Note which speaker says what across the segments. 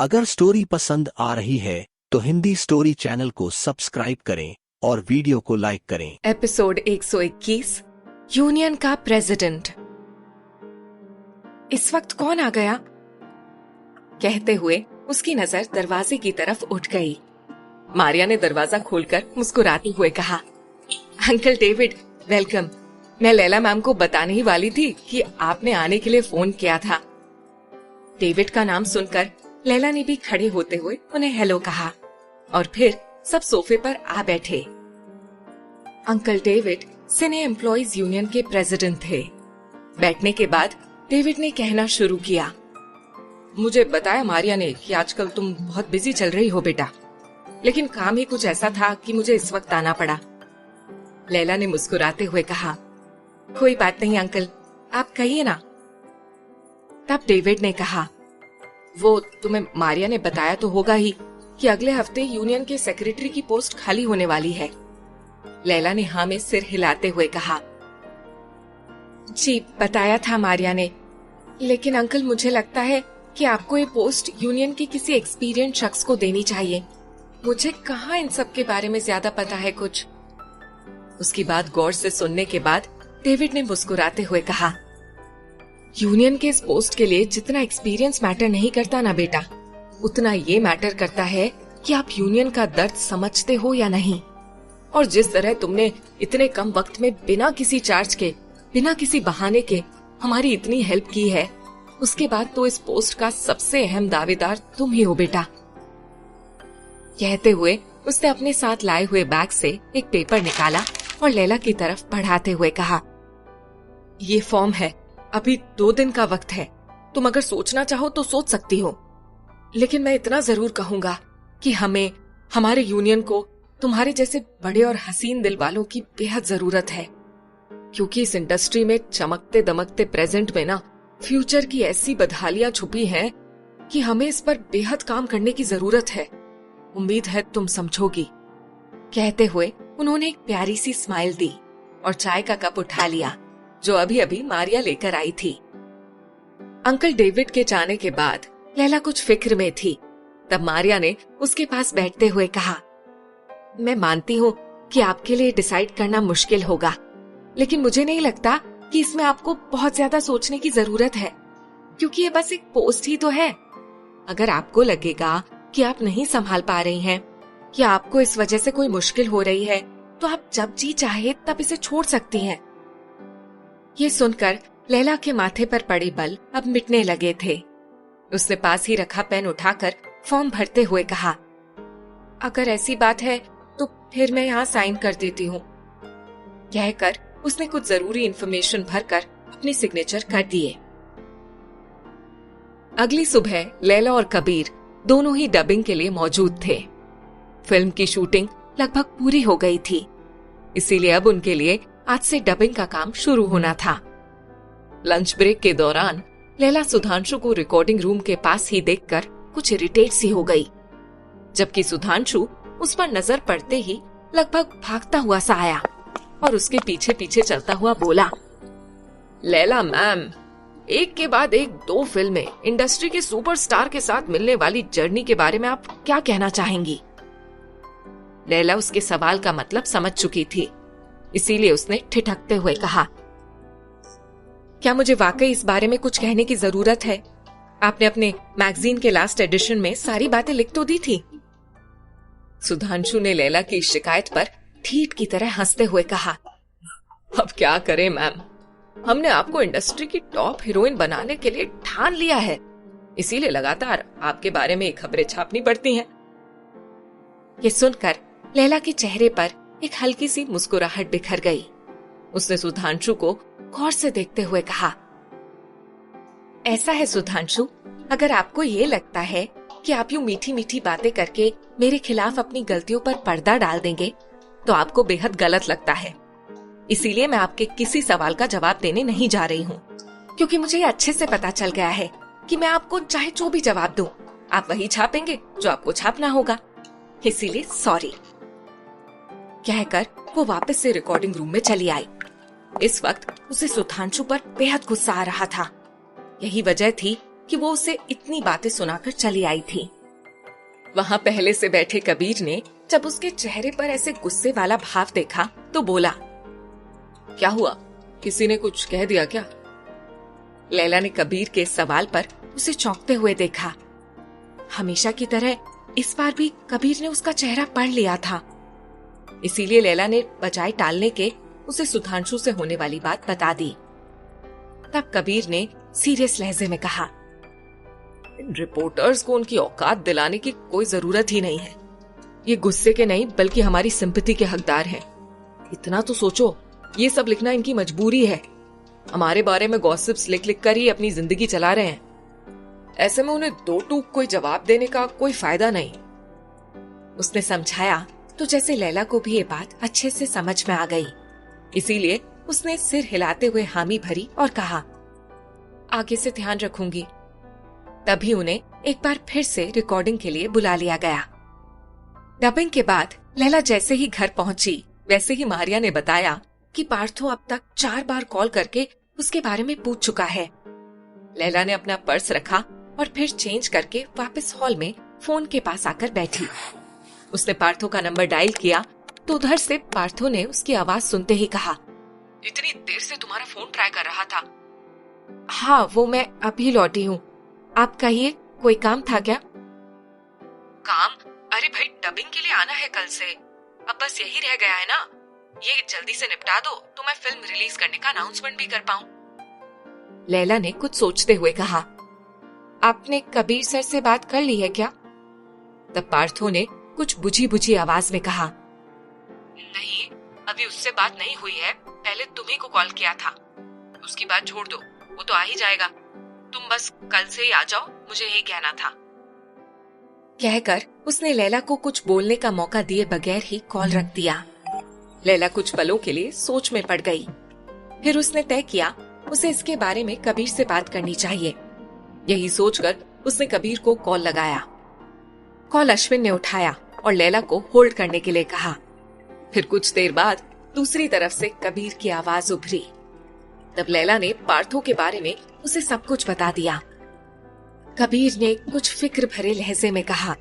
Speaker 1: अगर स्टोरी पसंद आ रही है तो हिंदी स्टोरी चैनल को सब्सक्राइब करें और वीडियो को लाइक करें।
Speaker 2: एपिसोड 121 यूनियन का प्रेसिडेंट। इस वक्त कौन आ गया? कहते हुए उसकी नजर दरवाजे की तरफ उठ गई। मारिया ने दरवाजा खोलकर मुस्कुराते हुए कहा, अंकल डेविड, वेलकम। मैं लैला मैम को बताने ही वाली थी कि आपने आने के लिए फोन किया था। डेविड का नाम सुनकर लैला ने भी खड़े होते हुए उन्हें हेलो कहा और फिर सब सोफे पर आ बैठे। अंकल डेविड सिने एम्प्लॉइज यूनियन के प्रेसिडेंट थे। बैठने के बाद डेविड ने कहना शुरू किया, मुझे बताया मारिया ने कि आजकल तुम बहुत बिजी चल रही हो बेटा, लेकिन काम ही कुछ ऐसा था कि मुझे इस वक्त आना पड़ा। लैला ने मुस्कुराते हुए कहा, कोई बात नहीं अंकल, आप कहिए ना। तब डेविड ने कहा, वो तुम्हें मारिया ने बताया तो होगा ही कि अगले हफ्ते यूनियन के सेक्रेटरी की पोस्ट खाली होने वाली है। लैला ने हाँ में सिर हिलाते हुए कहा, जी बताया था मारिया ने, लेकिन अंकल मुझे लगता है कि आपको ये पोस्ट यूनियन के किसी एक्सपीरियंस शख्स को देनी चाहिए। मुझे कहाँ इन सब के बारे में ज्यादा पता है कुछ। उसकी बात गौर से सुनने के बाद डेविड ने मुस्कुराते हुए कहा, यूनियन के इस पोस्ट के लिए जितना एक्सपीरियंस मैटर नहीं करता ना बेटा, उतना ये मैटर करता है कि आप यूनियन का दर्द समझते हो या नहीं। और जिस तरह तुमने इतने कम वक्त में बिना किसी चार्ज के, बिना किसी बहाने के हमारी इतनी हेल्प की है, उसके बाद तो इस पोस्ट का सबसे अहम दावेदार तुम ही हो बेटा। कहते हुए उसने अपने साथ लाए हुए बैग से एक पेपर निकाला और लैला की तरफ बढ़ाते हुए कहा, ये फॉर्म है, अभी 2 दिन का वक्त है, तुम अगर सोचना चाहो तो सोच सकती हो, लेकिन मैं इतना जरूर कहूंगा कि हमें, हमारे यूनियन को तुम्हारे जैसे बड़े और हसीन दिल वालों की बेहद जरूरत है, क्योंकि इस इंडस्ट्री में चमकते दमकते प्रेजेंट में ना फ्यूचर की ऐसी बदहालियां छुपी हैं कि हमें इस पर बेहद काम करने की जरूरत है। उम्मीद है तुम समझोगी। कहते हुए उन्होंने एक प्यारी सी स्माइल दी और चाय का कप उठा लिया जो अभी अभी मारिया लेकर आई थी। अंकल डेविड के जाने के बाद लैला कुछ फिक्र में थी। तब मारिया ने उसके पास बैठते हुए कहा, मैं मानती हूँ कि आपके लिए डिसाइड करना मुश्किल होगा, लेकिन मुझे नहीं लगता कि इसमें आपको बहुत ज्यादा सोचने की जरूरत है, क्योंकि ये बस एक पोस्ट ही तो है। अगर आपको लगेगा कि आप नहीं संभाल पा रही हैं या आपको इस वजह से कोई मुश्किल हो रही है, तो आप जब जी चाहे तब इसे छोड़ सकती हैं। ये सुनकर लैला के माथे पर पड़े बल अब मिटने लगे थे। उसने पास ही रखा पेन उठाकर फॉर्म भरते हुए कहा, अगर ऐसी बात है तो फिर मैं यहाँ साइन कर देती हूँ। कहकर उसने कुछ जरूरी इन्फॉर्मेशन भरकर अपने सिग्नेचर कर दिए। अगली सुबह लैला और कबीर दोनों ही डबिंग के लिए मौजूद थे। फिल्म की शूटिंग लगभग पूरी हो गई थी, इसीलिए अब उनके लिए आज से डबिंग का काम शुरू होना था। लंच ब्रेक के दौरान लैला सुधांशु को रिकॉर्डिंग रूम के पास ही देखकर कुछ इरिटेट सी हो गई, जबकि सुधांशु उस पर नजर पड़ते ही लगभग भागता हुआ सा आया और उसके पीछे पीछे चलता हुआ बोला, लैला मैम, एक के बाद एक 2 फिल्में, इंडस्ट्री के सुपरस्टार के साथ मिलने वाली जर्नी के बारे में आप क्या कहना चाहेंगी? लैला उसके सवाल का मतलब समझ चुकी थी, इसीलिए उसने ठिठकते हुए कहा, क्या मुझे वाकई इस बारे में कुछ कहने की जरूरत है? आपने अपने मैगजीन के लास्ट एडिशन में सारी बातें लिख तो दी थी। सुधांशु ने लैला की शिकायत पर ठीक की तरह हंसते हुए कहा, अब क्या करें मैम, हमने आपको इंडस्ट्री की टॉप हीरोइन बनाने के लिए ठान लिया है, इसीलिए लगातार आपके बारे में खबरें छापनी पड़ती हैं। ये सुनकर लैला के चेहरे पर एक हल्की सी मुस्कुराहट बिखर गई। उसने सुधांशु को गौर से देखते हुए कहा, ऐसा है सुधांशु, अगर आपको ये लगता है कि आप यूं मीठी मीठी बातें करके मेरे खिलाफ अपनी गलतियों पर पर्दा डाल देंगे, तो आपको बेहद गलत लगता है। इसीलिए मैं आपके किसी सवाल का जवाब देने नहीं जा रही हूँ, क्योंकि मुझे ये अच्छे से पता चल गया है कि मैं आपको चाहे जो भी जवाब दूं, आप वही छापेंगे जो आपको छापना होगा। इसीलिए सॉरी। कहकर वो वापस से रिकॉर्डिंग रूम में चली आई। इस वक्त उसे सुधांशु पर बेहद गुस्सा आ रहा था। यही वजह थी कि वो उसे इतनी बातें सुनाकर चली आई थी। वहां पहले से बैठे कबीर ने जब उसके चेहरे पर ऐसे गुस्से वाला भाव देखा तो बोला, क्या हुआ, किसी ने कुछ कह दिया क्या? लैला ने कबीर के सवाल पर उसे चौंकते हुए देखा। हमेशा की तरह इस बार भी कबीर ने उसका चेहरा पढ़ लिया था। इसीलिए लैला ने बजाय टालने के उसे सुधांशु से होने वाली बात बता दी। तब कबीर ने सीरियस लहजे में कहा, इन रिपोर्टर्स को उनकी औकात दिलाने की कोई जरूरत ही नहीं है। ये गुस्से के नहीं बल्कि हमारी सिंपैथी के हकदार हैं। इतना तो सोचो, ये सब लिखना इनकी मजबूरी है। हमारे बारे में गॉसिप्स लिख लिख कर ही अपनी जिंदगी चला रहे हैं। ऐसे में उन्हें दो टूक कोई जवाब देने का कोई फायदा नहीं। उसने समझाया तो जैसे लैला को भी ये बात अच्छे से समझ में आ गई। इसीलिए उसने सिर हिलाते हुए हामी भरी और कहा, आगे से ध्यान रखूंगी। तभी उन्हें एक बार फिर से रिकॉर्डिंग के लिए बुला लिया गया। डबिंग के बाद लैला जैसे ही घर पहुंची वैसे ही मारिया ने बताया कि पार्थो अब तक 4 बार कॉल करके उसके बारे में पूछ चुका है। लैला ने अपना पर्स रखा और फिर चेंज करके वापस हॉल में फोन के पास आकर बैठी। उसने पार्थो का नंबर डायल किया तो उधर से पार्थो ने उसकी आवाज सुनते ही कहा, इतनी देर से तुम्हारा फोन ट्राई कर रहा था। हाँ, वो मैं अभी लौटी हूँ। आप कहिए, कोई काम था क्या? काम? अरे भाई, डबिंग के लिए आना है कल से। अब बस यही रह गया है ना, ये जल्दी से निपटा दो तो मैं फिल्म रिलीज करने का अनाउंसमेंट भी कर पाऊं। लैला ने कुछ सोचते हुए कहा, आपने कबीर सर से बात कर ली है क्या? तब पार्थो ने कुछ बुझी बुझी आवाज में कहा, नहीं, अभी उससे बात नहीं हुई है। पहले तुम्ही को कॉल किया था। उसकी बात छोड़ दो, वो तो आ ही जाएगा। तुम बस कल से ही आ जाओ, मुझे यही कहना था। कहकर उसने लैला को कुछ बोलने का मौका दिए बगैर ही कॉल रख दिया। लैला कुछ पलों के लिए सोच में पड़ गई। फिर उसने तय किया उसे इसके बारे में कबीर से बात करनी चाहिए। यही सोचकर उसने कबीर को कॉल लगाया। कॉल अश्विन ने उठाया और लैला को होल्ड करने के लिए कहा। फिर कुछ देर बाद दूसरी तरफ से कबीर की आवाज उभरी। तब लैला ने पार्थो के बारे में उसे सब कुछ बता दिया। कबीर ने कुछ फिक्र भरे लहजे में कहा,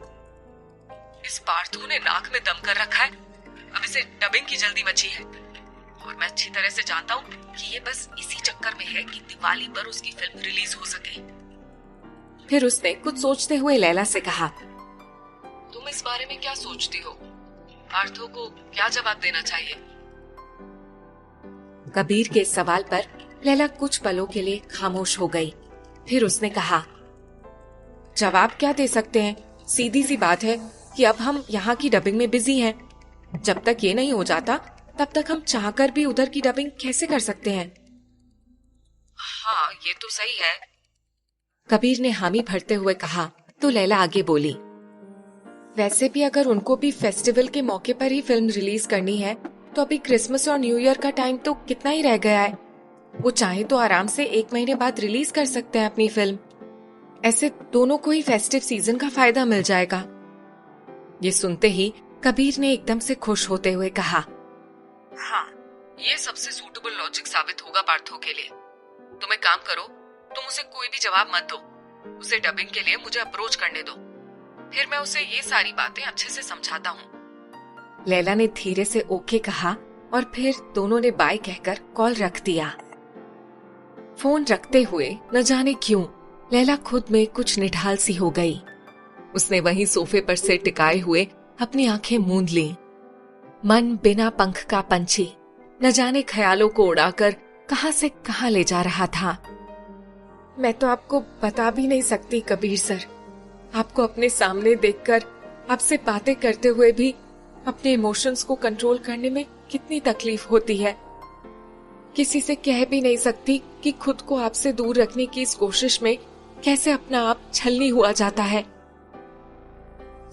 Speaker 2: इस पार्थो ने नाक में दम कर रखा है। अब इसे डबिंग की जल्दी मची है और मैं अच्छी तरह से जानता हूँ कि ये बस इसी चक्कर में है कि दिवाली पर उसकी फिल्म रिलीज हो सके। फिर उसने कुछ सोचते हुए लैला से कहा, तुम इस बारे में क्या सोचती हो? पार्थो को क्या जवाब देना चाहिए? कबीर के सवाल पर लैला कुछ पलों के लिए खामोश हो गई। फिर उसने कहा, जवाब क्या दे सकते हैं? सीधी सी बात है कि अब हम यहाँ की डबिंग में बिजी हैं। जब तक ये नहीं हो जाता तब तक हम चाहकर भी उधर की डबिंग कैसे कर सकते हैं? हाँ, ये तो सही है। कबीर ने हामी भरते हुए कहा तो लैला आगे बोली, वैसे भी अगर उनको भी फेस्टिवल के मौके पर ही फिल्म रिलीज करनी है तो अभी क्रिसमस और न्यू ईयर का टाइम तो कितना ही रह गया है। वो चाहे तो आराम से 1 महीने बाद रिलीज कर सकते हैं अपनी फिल्म। ऐसे दोनों को ही फेस्टिव सीजन का फायदा मिल जाएगा। ये सुनते ही कबीर ने एकदम से खुश होते हुए कहा, हाँ, ये सबसे सूटेबल लॉजिक साबित होगा पार्थो के लिए। तुम एक काम करो, तुम उसे कोई भी जवाब मत दो। उसे डबिंग के लिए मुझे अप्रोच करने दो, फिर मैं उसे ये सारी बातें अच्छे से समझाता हूँ। लैला ने धीरे से ओके कहा और फिर दोनों ने बाय कहकर कॉल रख दिया। फोन रखते हुए न जाने क्यों लैला खुद में कुछ निढाल सी हो गई। उसने वहीं सोफे पर से टिकाए हुए अपनी आंखें मूंद ली। मन बिना पंख का पंछी न जाने ख्यालों को उड़ाकर कहां से कहां ले जा रहा था। मैं तो आपको बता भी नहीं सकती कबीर सर, आपको अपने सामने देखकर, आपसे बातें करते हुए भी अपने इमोशंस को कंट्रोल करने में कितनी तकलीफ होती है। किसी से कह भी नहीं सकती कि खुद को आपसे दूर रखने की इस कोशिश में कैसे अपना आप छलनी हुआ जाता है।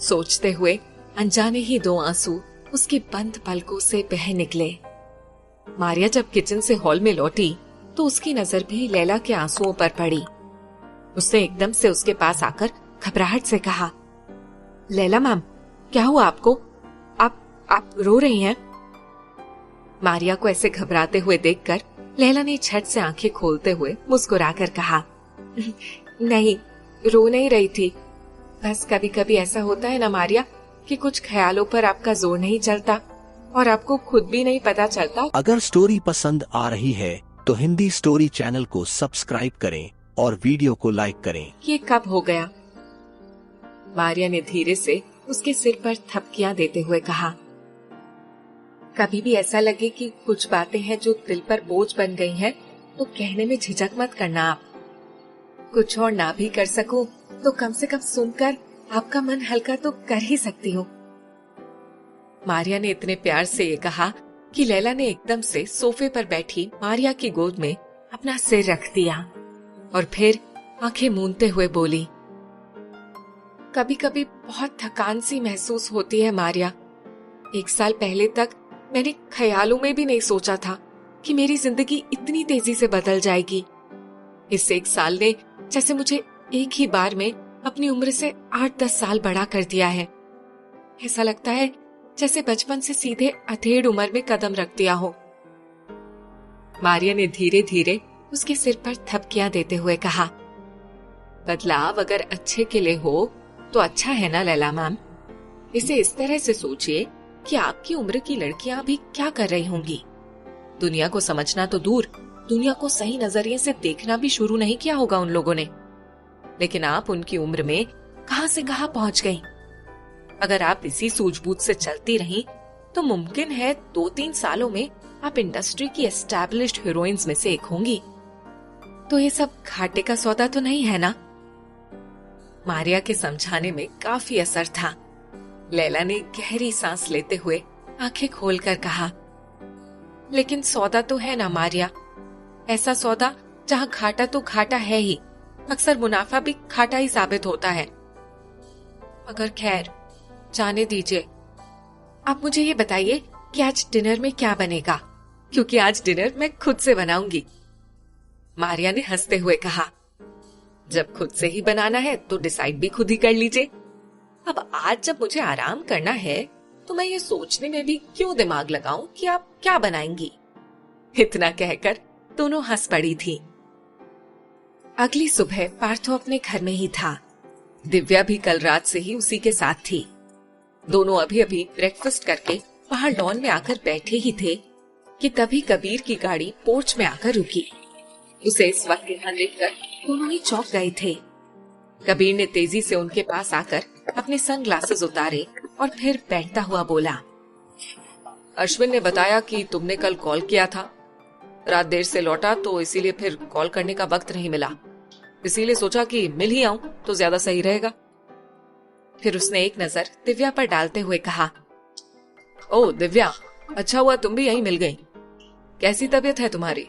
Speaker 2: सोचते हुए अनजाने ही 2 आंसू उसकी बंद पलकों से बह निकले। मारिया जब किचन से हॉल में लौटी तो उसकी नजर भी लैला के आंसुओं पर पड़ी। उसने एकदम से उसके पास आकर घबराहट से कहा, लैला मैम, क्या हुआ आपको? आप रो रही हैं? मारिया को ऐसे घबराते हुए देखकर लैला ने झट से आंखें खोलते हुए मुस्कुराकर कहा, नहीं, रो नहीं रही थी। बस कभी कभी ऐसा होता है ना मारिया कि कुछ ख्यालों पर आपका जोर नहीं चलता और आपको खुद भी नहीं पता चलता।
Speaker 1: अगर स्टोरी पसंद आ रही है तो हिंदी स्टोरी चैनल को सब्सक्राइब करें और वीडियो को लाइक करें।
Speaker 2: ये कब हो गया? मारिया ने धीरे से उसके सिर पर थपकियां देते हुए कहा। कभी भी ऐसा लगे कि कुछ बातें हैं जो दिल पर बोझ बन गई हैं, तो कहने में झिझक मत करना। आप कुछ और ना भी कर सकूं तो कम से कम सुनकर आपका मन हल्का तो कर ही सकती हूँ। मारिया ने इतने प्यार से ये कहा कि लैला ने एकदम से सोफे पर बैठी मारिया की गोद में अपना सिर रख दिया और फिर आंखें मूंदते हुए बोली, कभी कभी बहुत थकान सी महसूस होती है मारिया। 1 साल पहले तक मैंने ख्यालों में भी नहीं सोचा था कि मेरी जिंदगी इतनी तेजी से बदल जाएगी। इस 1 साल ने जैसे मुझे एक ही बार में अपनी उम्र से 8-10 साल बड़ा कर दिया है। ऐसा लगता है जैसे बचपन से सीधे अधेड़ उम्र में कदम रख दिया हो। मारिया ने धीरे धीरे उसके सिर पर थपकियां देते हुए कहा, बदलाव अगर अच्छे के लिए हो तो अच्छा है ना लैला मैम। इसे इस तरह से सोचिए कि आपकी उम्र की लड़कियां अभी क्या कर रही होंगी। दुनिया को समझना तो दूर, दुनिया को सही नजरिए से देखना भी शुरू नहीं किया होगा उन लोगों ने। लेकिन आप उनकी उम्र में कहां से कहां पहुंच गई। अगर आप इसी सूझबूझ से चलती रहीं तो मुमकिन है 2-3 सालों में आप इंडस्ट्री की एस्टैब्लिश्ड हीरोइंस में से एक होंगी। तो ये सब घाटे का सौदा तो नहीं है ना? मारिया के समझाने में काफी असर था। लैला ने गहरी सांस लेते हुए आंखें खोलकर कहा, लेकिन सौदा तो है ना मारिया। ऐसा सौदा जहां घाटा तो घाटा है ही, अक्सर मुनाफा भी घाटा ही साबित होता है। मगर खैर, जाने दीजिए। आप मुझे ये बताइए कि आज डिनर में क्या बनेगा, क्योंकि आज डिनर मैं खुद से बनाऊंगी। मारिया ने हंसते हुए कहा, जब खुद से ही बनाना है तो डिसाइड भी खुद ही कर लीजिए। अब आज जब मुझे आराम करना है तो मैं ये सोचने में भी क्यों दिमाग लगाऊं कि आप क्या बनाएंगी। इतना कहकर दोनों हंस पड़ी थी। अगली सुबह पार्थो अपने घर में ही था। दिव्या भी कल रात से ही उसी के साथ थी। दोनों अभी अभी ब्रेकफास्ट करके बाहर लॉन में आकर बैठे ही थे कि तभी कबीर की गाड़ी पोर्च में आकर रुकी। उसे इस वक्त यहाँ देखकर दोनों ही चौंक गए थे। कबीर ने तेजी से उनके पास आकर अपने सनग्लासेस उतारे और फिर बैठता हुआ बोला, अश्विन ने बताया कि तुमने कल कॉल किया था। रात देर से लौटा तो इसीलिए फिर कॉल करने का वक्त नहीं मिला, इसीलिए सोचा कि मिल ही आऊं तो ज्यादा सही रहेगा। फिर उसने एक नजर दिव्या पर डालते हुए कहा, ओह दिव्या, अच्छा हुआ तुम भी यहीं मिल गई। कैसी तबीयत है तुम्हारी?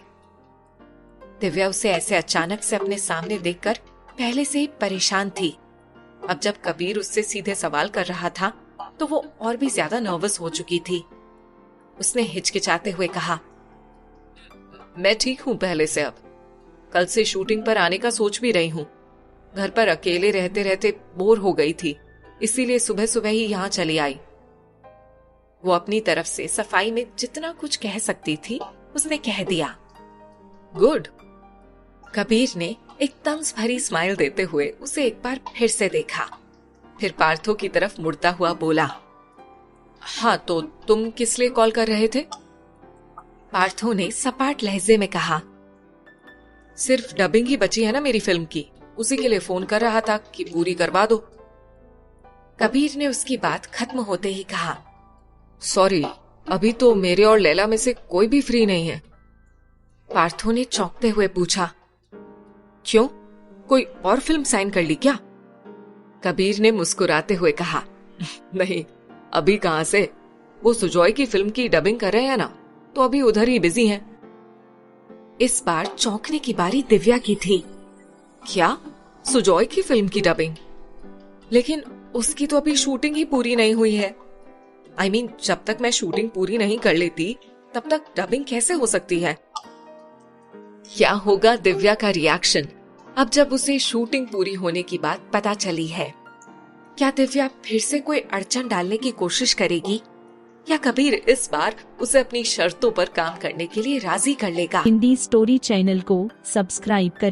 Speaker 2: दिव्या उसे ऐसे अचानक से अपने सामने देखकर पहले से ही परेशान थी। अब जब कबीर उससे सीधे सवाल कर रहा था तो वो और भी ज्यादा नर्वस हो चुकी थी। उसने हिचकिचाते हुए कहा, मैं ठीक हूँ पहले से। अब कल से शूटिंग पर आने का सोच भी रही हूँ। घर पर अकेले रहते रहते बोर हो गई थी, इसीलिए सुबह सुबह ही यहाँ चली आई। वो अपनी तरफ से सफाई में जितना कुछ कह सकती थी उसने कह दिया। गुड। कबीर ने एक तंज भरी स्माइल देते हुए उसे एक बार फिर से देखा, फिर पार्थो की तरफ मुड़ता हुआ बोला, हाँ तो तुम किस लिए कॉल कर रहे थे? पार्थो ने सपाट लहजे में कहा, सिर्फ डबिंग ही बची है ना मेरी फिल्म की, उसी के लिए फोन कर रहा था कि पूरी करवा दो। कबीर ने उसकी बात खत्म होते ही कहा, सॉरी, अभी तो मेरे और लैला में से कोई भी फ्री नहीं है। पार्थो ने चौंकते हुए पूछा, क्यों, कोई और फिल्म साइन कर ली क्या? कबीर ने मुस्कुराते हुए कहा, नहीं अभी कहां से, वो सुजॉय की फिल्म की डबिंग कर रहे हैं ना, तो अभी उधर ही बिजी हैं। इस बार चौंकने की बारी दिव्या की थी। क्या, सुजॉय की फिल्म की डबिंग? लेकिन उसकी तो अभी शूटिंग ही पूरी नहीं हुई है। I mean, जब तक मैं शूटिंग पूरी नहीं कर लेती तब तक डबिंग कैसे हो सकती है? क्या होगा दिव्या का रिएक्शन अब जब उसे शूटिंग पूरी होने की बात पता चली है? क्या दिव्या फिर से कोई अड़चन डालने की कोशिश करेगी या कबीर इस बार उसे अपनी शर्तों पर काम करने के लिए राजी कर लेगा?
Speaker 3: हिंदी स्टोरी चैनल को सब्सक्राइब करें।